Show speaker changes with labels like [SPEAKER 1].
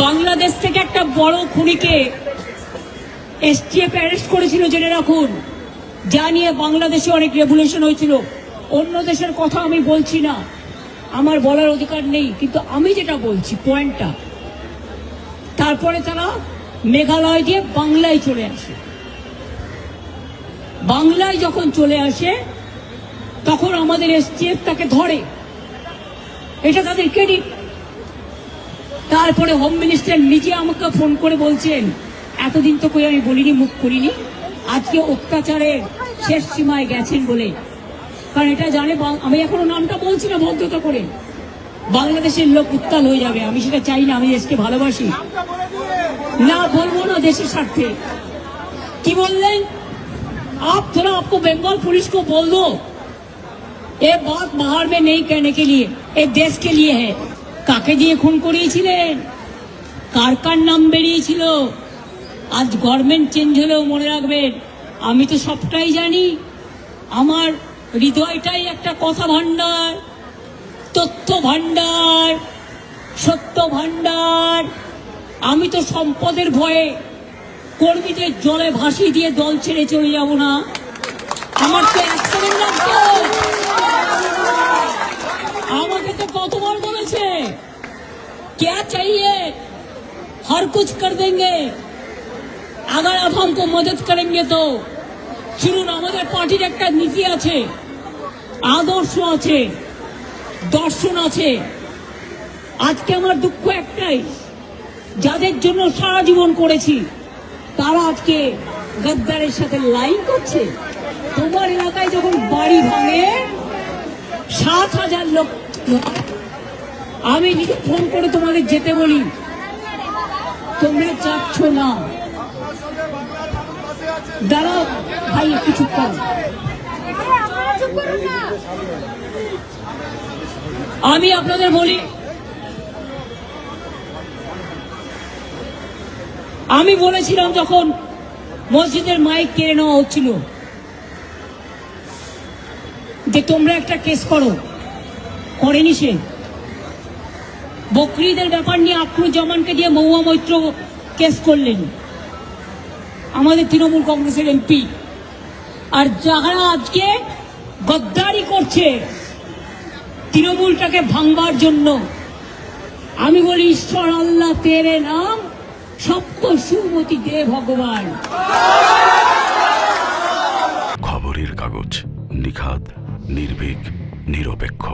[SPEAKER 1] বাংলাদেশ থেকে একটা বড় খুনিকে এসটিএফ অ্যারেস্ট করেছিল, জেনে রাখুন। যা নিয়ে বাংলাদেশে অনেক রেভলিউশন হয়েছিল। অন্য দেশের কথা আমি বলছি না, আমার বলার অধিকার নেই, কিন্তু আমি যেটা বলছি পয়েন্টটা। তারপরে তারা মেঘালয় দিয়ে বাংলায় চলে আসে। বাংলায় যখন চলে আসে তখন আমাদের এসটিএফ তাকে ধরে, এটা তাদের ক্রেডিট। তারপরে হোম মিনিস্টার নিজে আমাকে ফোন করে বলছেন, এতদিন তো কই আমি বলিনি, মুখ করিনি, আজকে অত্যাচারের শেষ সীমায় গেছেন বলে। কারণ এটা জানে, আমি এখনো নামটা বলছি না ভদ্রতা করে, বাংলাদেশের লোক উত্তাল হয়ে যাবে। আমি সেটা চাই না, আমি দেশকে ভালোবাসি। না বলবো না দেশের স্বার্থে। কি বললেন? आप थोड़ा आपको बंगाल पुलिस को बोल दो, ये बात बाहर में नहीं कहने के लिए, ये देश के लिए है। কাকে দিয়ে খুন করিয়েছিলেন, কার কার নাম বেরিয়েছিল। আজ গভর্নমেন্ট চেঞ্জ হলেও মনে রাখবেন, আমি তো সবটাই জানি। আমার হৃদয়টাই একটা কথা ভান্ডার, তথ্য ভান্ডার, সত্য ভান্ডার। আমি তো সম্পদের ভয়ে কর্মীদের জলে ভাসিয়ে দিয়ে দল ছেড়ে চলে যাব না। আমার তো অ্যাক্সিডেন্ট লাগতো। আমাকে তো কতবার বলেছে, क्या चाहिए हर कुछ कर देंगे अगर आप हमको मदद करेंगे तो। শুনুন, আমাদের পার্টির একটা নীতি আছে, আদর্শ আছে, দর্শন আছে। আজকে আমার দুঃখ একটাই, যাদের জন্য সারা জীবন করেছি তারা আজকে গদ্দারের সাথে লাইন করছে। তোমার এলাকায় যখন বাড়ি ভাঙে 7,000 লোক, আমি নিজে ফোন করে তোমাদের যেতে বলি, তোমরা চাচ্ছ না। দাঁড়াও ভাই, একটু চুপ করো। আমি আপনাদের বলি, আমি বলেছিলাম যখন মসজিদের মাইক কেড়ে নেওয়া হচ্ছিল যে তোমরা একটা কেস করো, করেনি সে। বকরিদের ব্যাপার নিয়ে আখরুজ্জামানকে দিয়ে মহুয়া মৈত্র কেস করলেন, আমাদের তৃণমূল কংগ্রেসের এমপি। আর যারা আজকে গদ্দারি করছে তৃণমূলটাকে ভাঙবার জন্য, আমি বলি ঈশ্বর আল্লাহ তেরে নাম সপ্ত সুমতি দে ভগবান।
[SPEAKER 2] খবরের কাগজ, নিখাদ, নির্ভীক, নিরপেক্ষ।